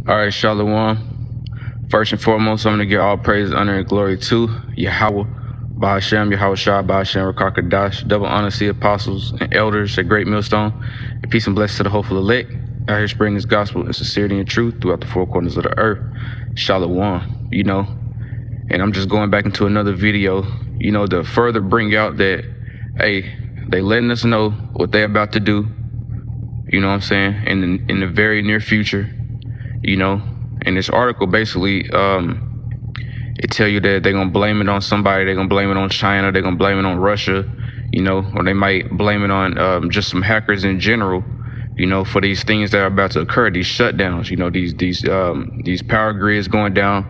All right, Shalom. First and foremost, I'm going to give all praise, honor, and glory to Yahweh, Bahashem, Yahweh Shah, Bahashem, Rakakadash, double honor to the apostles and elders at Great Millstone, and peace and blessings to the hopeful elect, out here spreading this gospel in sincerity and truth throughout the four corners of the earth. Shalom, and I'm just going back into another video, to further bring out that, hey, they letting us know what they about to do, in the very near future. In this article, basically, it tell you that they're going to blame it on somebody. They're going to blame it on China. They're going to blame it on Russia, or they might blame it on just some hackers in general, for these things that are about to occur, these shutdowns, these power grids going down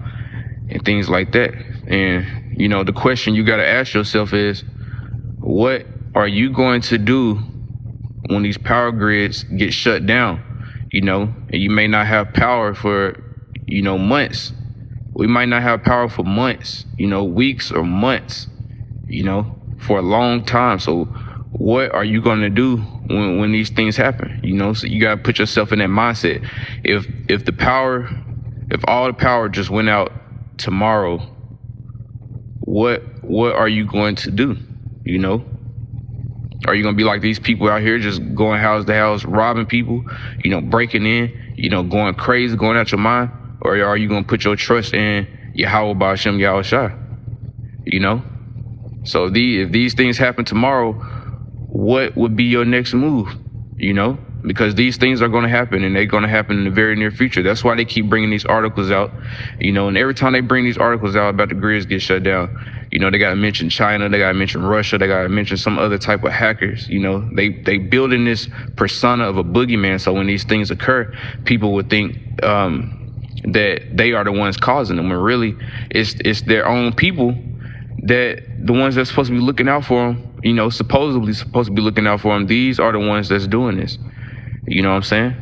and things like that. And, the question you got to ask yourself is, what are you going to do when these power grids get shut down? And you may not have power for, months. We might not have power for months, weeks or months, for a long time. So what are you going to do when these things happen? So you got to put yourself in that mindset. If all the power just went out tomorrow, what are you going to do? Are you going to be like these people out here just going house to house, robbing people, breaking in, going crazy, going out your mind? Or are you going to put your trust in Yahweh Ba'Shem Yahweh Shai? So if these things happen tomorrow, what would be your next move? Because these things are going to happen, and they're going to happen in the very near future. That's why they keep bringing these articles out, and every time they bring these articles out about the grids get shut down, they got to mention China, they got to mention Russia, they got to mention some other type of hackers. They building this persona of a boogeyman, so when these things occur, people would think that they are the ones causing them, when really it's their own people, that the ones that's supposed to be looking out for them, supposedly supposed to be looking out for them. These are the ones that's doing this. You know what I'm saying?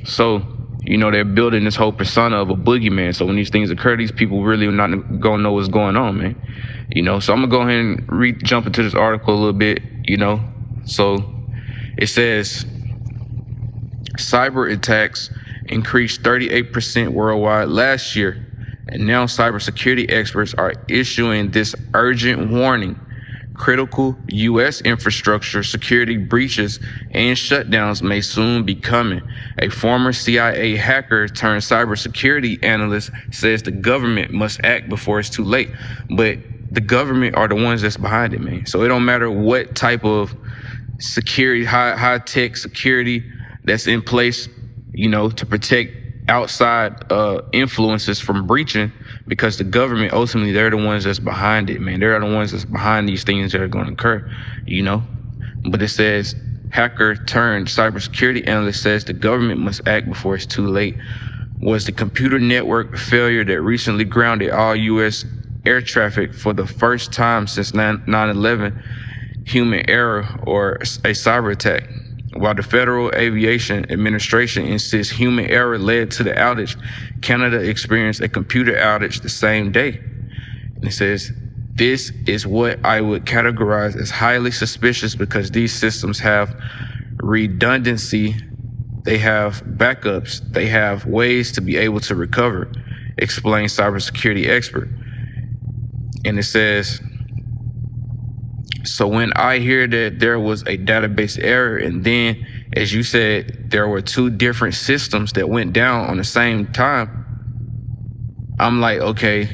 So, they're building this whole persona of a boogeyman. So when these things occur, these people really are not going to know what's going on, man. So I'm going to go ahead and jump into this article a little bit, So it says, cyber attacks increased 38% worldwide last year. And now cybersecurity experts are issuing this urgent warning. Critical U.S. infrastructure security breaches and shutdowns may soon be coming. A former CIA hacker turned cybersecurity analyst says the government must act before it's too late. But the government are the ones that's behind it, man. So it don't matter what type of security, high-tech security that's in place, to protect outside influences from breaching, because the government, ultimately, they're the ones that's behind it, man. They're the ones that's behind these things that are going to occur, But it says, hacker turned cybersecurity analyst says the government must act before it's too late. Was the computer network failure that recently grounded all U.S. air traffic for the first time since 9/11 human error or a cyber attack? While the Federal Aviation Administration insists human error led to the outage, Canada experienced a computer outage the same day. And it says, this is what I would categorize as highly suspicious because these systems have redundancy, they have backups, they have ways to be able to recover, explains cybersecurity expert. And it says, so when I hear that there was a database error, and then, as you said, there were two different systems that went down on the same time, I'm like, okay,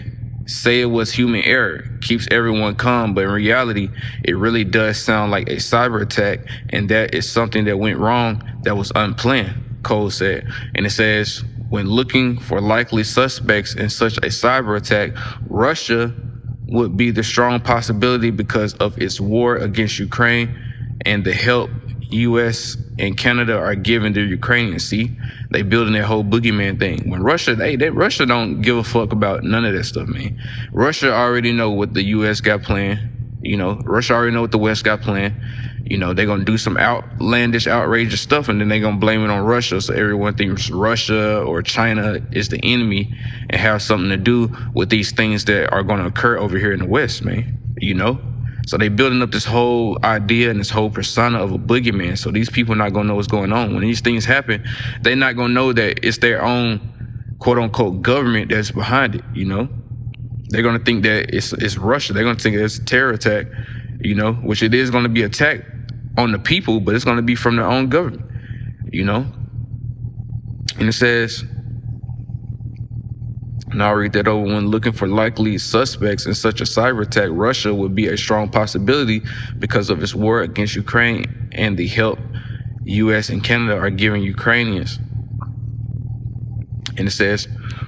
say it was human error, keeps everyone calm, but in reality, it really does sound like a cyber attack, and that is something that went wrong that was unplanned, Cole said. And it says, when looking for likely suspects in such a cyber attack, Russia would be the strong possibility because of its war against Ukraine and the help U.S. and Canada are giving the Ukrainians. See, they building their whole boogeyman thing. When Russia, Russia don't give a fuck about none of that stuff, man. Russia already know what the U.S. got planned. Russia already know what the West got planned. They're going to do some outlandish, outrageous stuff, and then they're going to blame it on Russia. So everyone thinks Russia or China is the enemy and have something to do with these things that are going to occur over here in the West, man. So they building up this whole idea and this whole persona of a boogeyman. So these people are not going to know what's going on. When these things happen, they're not going to know that it's their own quote unquote government that's behind it. They're gonna think that it's Russia. They're gonna think it's a terror attack, which it is gonna be attack on the people, but it's gonna be from their own government, And it says, and I'll read that over. When looking for likely suspects in such a cyber attack, Russia would be a strong possibility because of its war against Ukraine and the help U.S. and Canada are giving Ukrainians. And it says,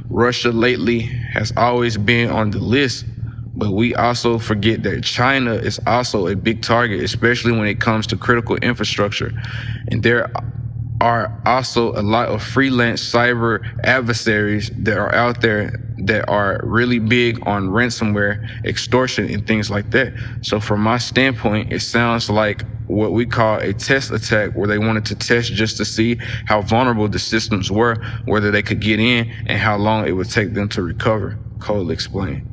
Russia lately has always been on the list, but we also forget that China is also a big target, especially when it comes to critical infrastructure. And there are also a lot of freelance cyber adversaries that are out there that are really big on ransomware, extortion, and things like that. So from my standpoint, it sounds like what we call a test attack, where they wanted to test just to see how vulnerable the systems were, whether they could get in, and how long it would take them to recover. Cole explained,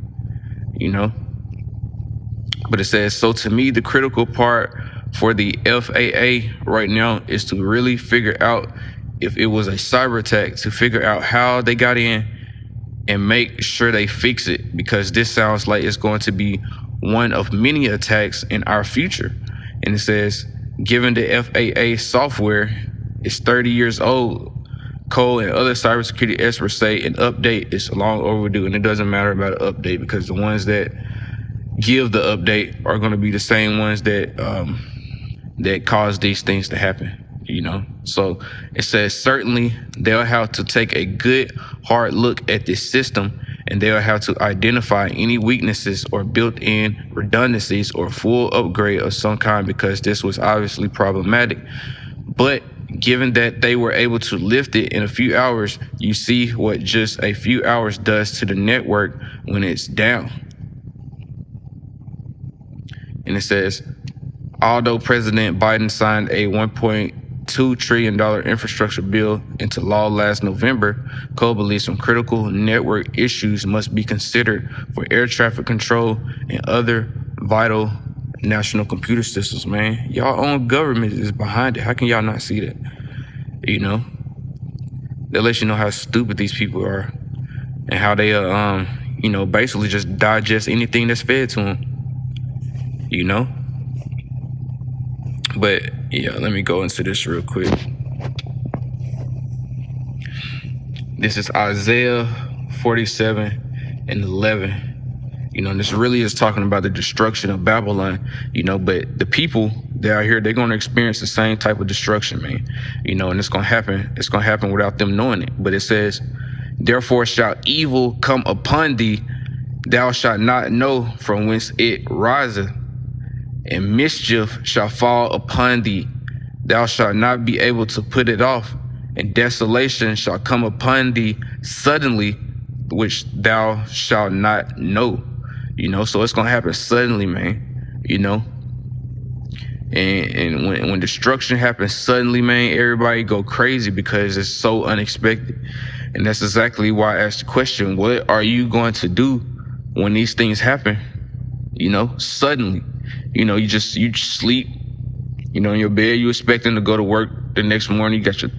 But it says, so to me, the critical part for the FAA right now is to really figure out if it was a cyber attack, to figure out how they got in and make sure they fix it, because this sounds like it's going to be one of many attacks in our future. And it says, given the FAA software is 30 years old, Cole and other cybersecurity experts say an update is long overdue. And it doesn't matter about an update, because the ones that give the update are going to be the same ones that cause these things to happen, So it says, certainly they'll have to take a good hard look at this system, and they'll have to identify any weaknesses or built-in redundancies or full upgrade of some kind, because this was obviously problematic. But given that they were able to lift it in a few hours, you see what just a few hours does to the network when it's down. And it says, although President Biden signed a $1.2 trillion infrastructure bill into law last November, Cole believes some critical network issues must be considered for air traffic control and other vital national computer systems, man. Y'all own government is behind it. How can y'all not see that? That lets you know how stupid these people are, and how they basically just digest anything that's fed to them, But yeah, let me go into this real quick. This is Isaiah 47:11. And this really is talking about the destruction of Babylon, but the people that are here, they're going to experience the same type of destruction, man. And it's going to happen. It's going to happen without them knowing it. But it says, therefore shall evil come upon thee, thou shalt not know from whence it riseth, and mischief shall fall upon thee, thou shalt not be able to put it off, and desolation shall come upon thee suddenly, which thou shalt not know. So it's gonna happen suddenly, man. And when destruction happens suddenly, man, everybody go crazy because it's so unexpected. And that's exactly why I asked the question, what are you going to do when these things happen? Suddenly. You sleep, in your bed, you expecting to go to work the next morning. You got your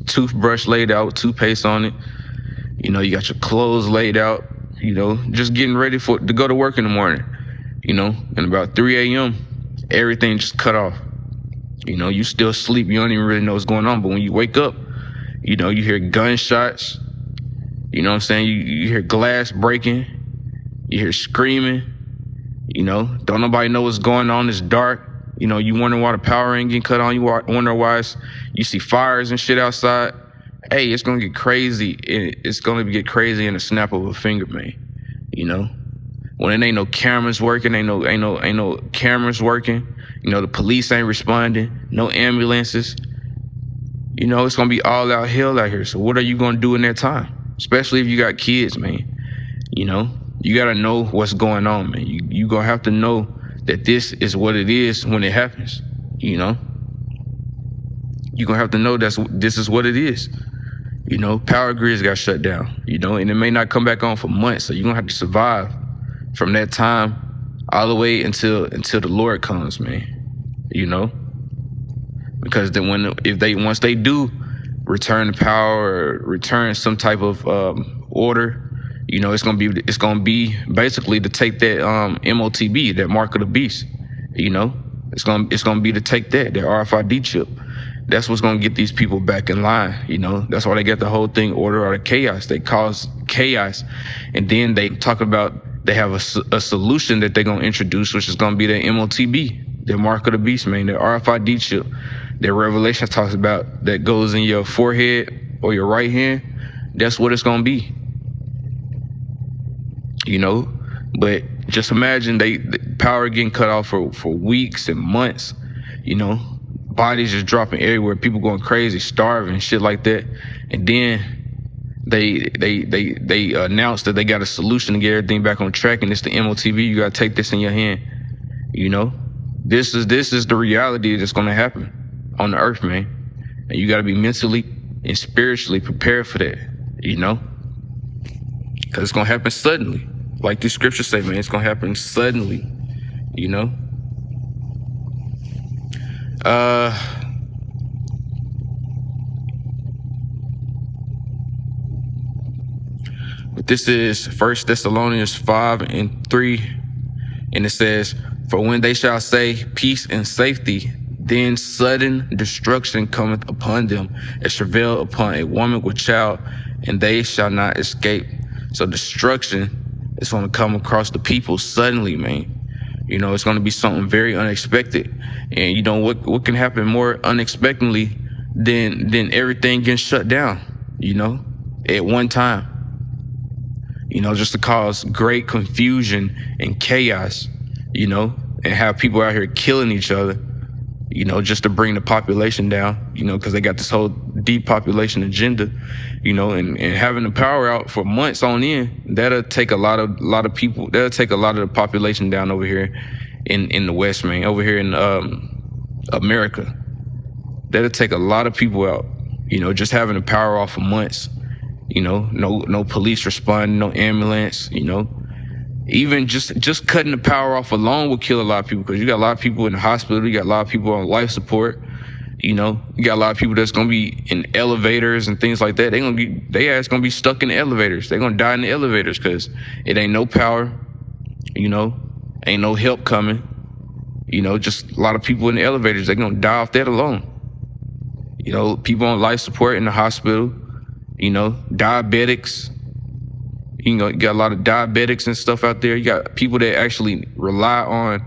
toothbrush laid out, toothpaste on it. You got your clothes laid out, just getting ready to go to work in the morning, and about 3 a.m., everything just cut off. You still sleep. You don't even really know what's going on. But when you wake up, you hear gunshots. You know what I'm saying? You hear glass breaking. You hear screaming. Don't nobody know what's going on. It's dark. You wonder why the power ain't getting cut on. You wonder why you see fires and shit outside. Hey, it's gonna get crazy. It's gonna get crazy in a snap of a finger, man. When it ain't no cameras working, ain't no cameras working. The police ain't responding. No ambulances. It's gonna be all out hell out here. So what are you gonna do in that time? Especially if you got kids, man. You gotta know what's going on, man. You gonna have to know that this is what it is when it happens. You gonna have to know this is what it is. Power grids got shut down. And it may not come back on for months. So you're gonna have to survive from that time all the way until the Lord comes, man. Because then once they do return the power or return some type of order. You know, it's gonna be basically to take that MOTB, that mark of the beast. You know, it's gonna be to take that RFID chip. That's what's gonna get these people back in line. You know, that's why they get the whole thing order out of chaos. They cause chaos, and then they talk about they have a solution that they're gonna introduce, which is gonna be the MOTB, the mark of the beast, man, the RFID chip that Revelation talks about that goes in your forehead or your right hand. That's what it's gonna be. You know, but just imagine the power getting cut off for weeks and months. You know, bodies just dropping everywhere, people going crazy, starving, shit like that, and then they announced that they got a solution to get everything back on track, and it's the MOTB. You gotta take this in your hand. You know, this is the reality that's gonna happen on the earth, man, and you gotta be mentally and spiritually prepared for that. You know, because it's gonna happen suddenly, like the scriptures say, man. It's gonna happen suddenly. You know. But this is 1 Thessalonians 5:3, and it says, "For when they shall say peace and safety, then sudden destruction cometh upon them, as travail upon a woman with child, and they shall not escape." So destruction is going to come across the people suddenly, man. You know, it's going to be something very unexpected. And you know what can happen more unexpectedly than everything getting shut down, you know, at one time. You know, just to cause great confusion and chaos, you know, and have people out here killing each other, you know, just to bring the population down, you know, because they got this whole depopulation agenda, you know, and having the power out for months on end, that'll take a lot of people, that'll take a lot of the population down over here in the West, man, over here in America. That'll take a lot of people out, you know, just having the power off for months, you know, no police responding, no ambulance, you know. Even just cutting the power off alone will kill a lot of people, because you got a lot of people in the hospital, you got a lot of people on life support, you know, you got a lot of people that's gonna be in elevators and things like that. They ass gonna be stuck in the elevators. They're gonna die in the elevators because it ain't no power, you know, ain't no help coming, you know, just a lot of people in the elevators, they're gonna die off that alone. You know, people on life support in the hospital, you know, diabetics. You know, you got a lot of diabetics and stuff out there. You got people that actually rely on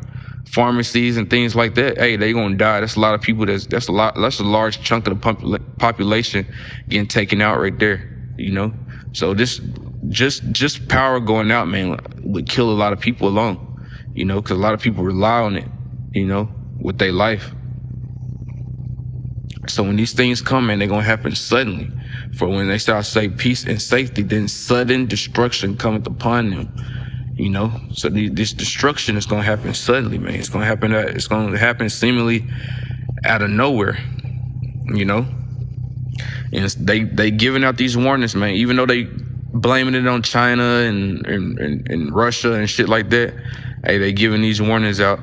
pharmacies and things like that. Hey, they gonna die. That's a lot of people. That's a large chunk of the population getting taken out right there. You know, so this just power going out, man, would kill a lot of people alone. You know, because a lot of people rely on it, you know, with their life. So when these things come, man, they're gonna happen suddenly. For when they start to say peace and safety, then sudden destruction cometh upon them. You know, so this destruction is gonna happen suddenly, man. It's gonna happen seemingly out of nowhere. You know, and they giving out these warnings, man. Even though they blaming it on China and Russia and shit like that, hey, they giving these warnings out.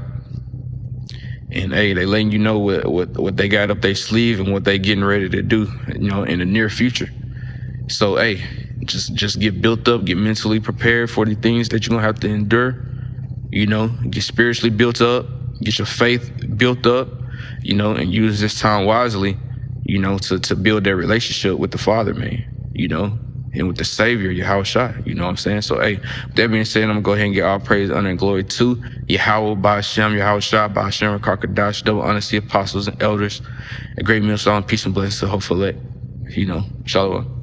And hey, they letting you know what they got up their sleeve and what they getting ready to do, you know, in the near future. So hey, just get built up, get mentally prepared for the things that you're gonna have to endure. You know, get spiritually built up, get your faith built up, you know, and use this time wisely, you know, to build that relationship with the Father, man, you know, and with the Savior, Yahushua, you know what I'm saying? So, hey, with that being said, I'm gonna go ahead and get all praise, honor, and glory to Yahweh, Ba'ashem, Yahushua, Ba'ashem, Rakakadash, double honor to the apostles and elders, a great meal, song, peace and blessings to hopefully, you know, Shalom.